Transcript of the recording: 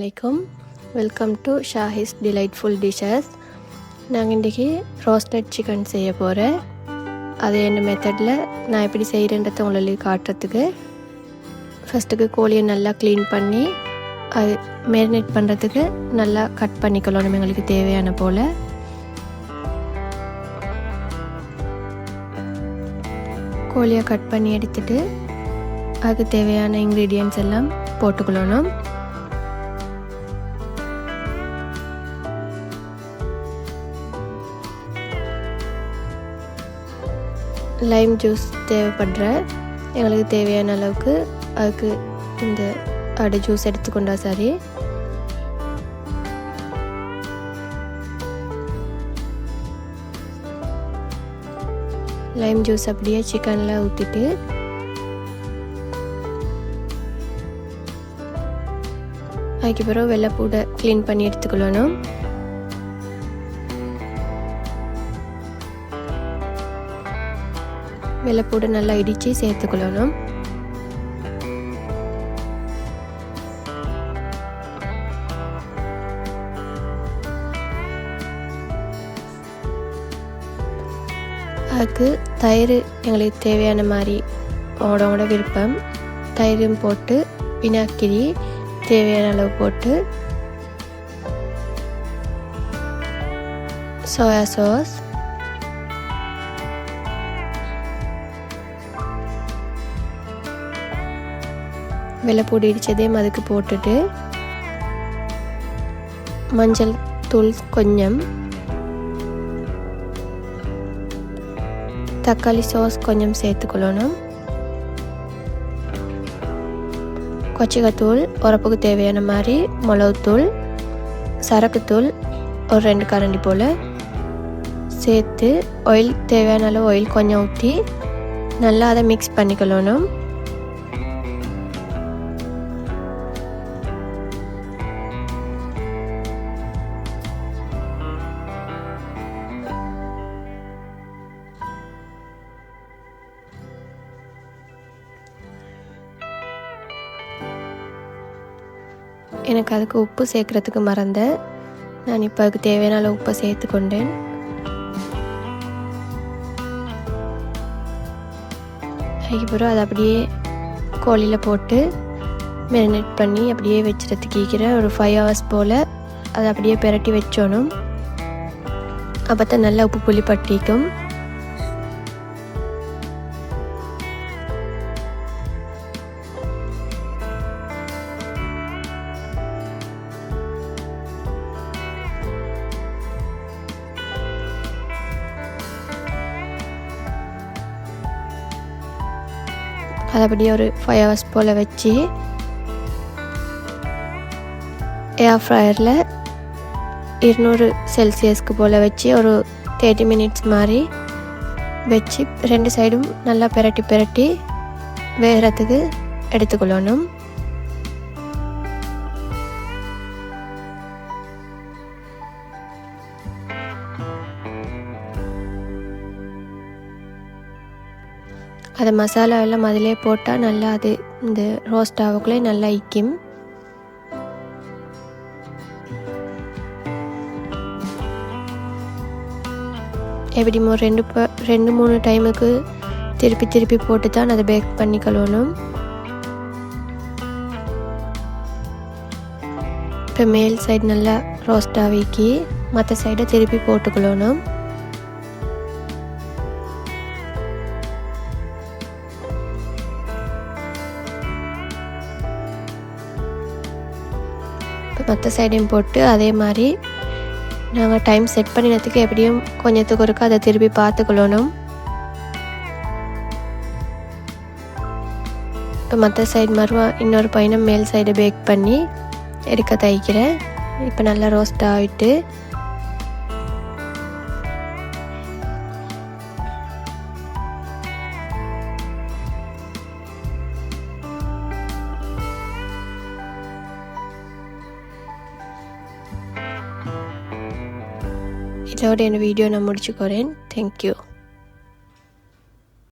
Assalamualaikum. Welcome to Shahi's Delightful Dishes. நாங்கள் இன்றைக்கி roasted chicken செய்ய போகிறேன். அது என்ன மெத்தடில் நான் எப்படி செய்கிறேன்றதை உங்களுக்கு காட்டுறதுக்கு ஃபஸ்ட்டுக்கு கோழியை நல்லா க்ளீன் பண்ணி அது மேரினேட் பண்ணுறதுக்கு நல்லா கட் பண்ணிக்கலாம் எங்களுக்கு தேவையான போல். கோழியை கட் பண்ணி எடுத்துட்டு அதுக்கு தேவையான இன்க்ரீடியன்ட்ஸ் எல்லாம் போட்டுக்கொள்ளணும். லைம் ஜூஸ் தேவைப்படுற எங்களுக்கு தேவையான அளவுக்கு அதுக்கு இந்த ஜூஸ் எடுத்துக்கொண்டா சரி. லைம் ஜூஸ் அப்படியே சிக்கனில் ஊற்றிட்டு அதுக்கு பிறகு வெள்ளைப்பூடை க்ளீன் பண்ணி எடுத்துக்கொள்ளணும். வெள்ளைப்பூடை நல்லா இடித்து சேர்த்துக்கொள்ளணும். அதுக்கு தயிர் எங்களுக்கு தேவையான மாதிரி ஓட விருப்பம் தயிரும் போட்டு வினாக்கிரி தேவையான அளவு போட்டு சோயா சாஸ், வெள்ளைப்பூடி இடித்ததையும் அதுக்கு போட்டுட்டு மஞ்சள் தூள் கொஞ்சம், தக்காளி சாஸ் கொஞ்சம் சேர்த்துக்கொள்ளணும். கொச்சிக்காத்தூள் உரப்புக்கு தேவையான மாதிரி, மிளகுத்தூள், சரக்குத்தூள் ஒரு 2 கரண்டி போல் சேர்த்து ஆயில் தேவையான அளவு ஆயில் கொஞ்சம் ஊற்றி நல்லா அதை மிக்ஸ் பண்ணிக்கொள்ளணும். எனக்கு அதுக்கு உப்பு சேர்க்குறதுக்கு மறந்தேன். நான் இப்போ அதுக்கு தேவையான அளவு உப்பை சேர்த்துக்கொண்டேன். அதுக்கப்புறம் அதை அப்படியே கோழியில் போட்டு மேரினேட் பண்ணி அப்படியே வச்சுறதுக்கு ஒரு 5 hours போல் அதை அப்படியே பிரட்டி வச்சோணும். அப்போ தான் நல்லா உப்பு புளி பட்டிக்கும். அதை அப்படியே ஒரு 5 hours போல் வச்சு ஏர் ஃப்ரையரில் 200 செல்சியஸ்க்கு போல் வச்சு ஒரு 30 minutes மாதிரி வச்சு 2 சைடும் நல்லா பிரட்டி வேகிறதுக்கு எடுத்துக்கொள்ளணும். அதை மசாலா எல்லாம் அதிலே போட்டால் நல்லா அது இந்த ரோஸ்ட் ஆகக்குள்ளே நல்லா இக்கும். எப்படிமோ 2-3 டைமுக்கு திருப்பி போட்டு தான் அதை பேக் பண்ணிக்கொள்ளணும். இப்போ மேல் சைடு நல்லா ரோஸ்ட் ஆகிக்கி மற்ற சைடை திருப்பி போட்டுக்கொள்ளணும். மற்ற சைடையும் போட்டு அதே மாதிரி நாங்கள் டைம் செட் பண்ணினதுக்கு எப்படியும் கொஞ்சத்துக்கு ஒருக்கா அதை திருப்பி பார்த்துக்கொள்ளணும். இப்போ மற்ற சைடு மறுவா இன்னொரு பையனை மேல் சைடை பேக் பண்ணி எடுக்க தைக்கிறேன். இப்போ நல்லா ரோஸ்ட் ஆகிட்டு இதோட இந்த வீடியோ நான் முடிச்சுக்கிறேன். தேங்க்யூ.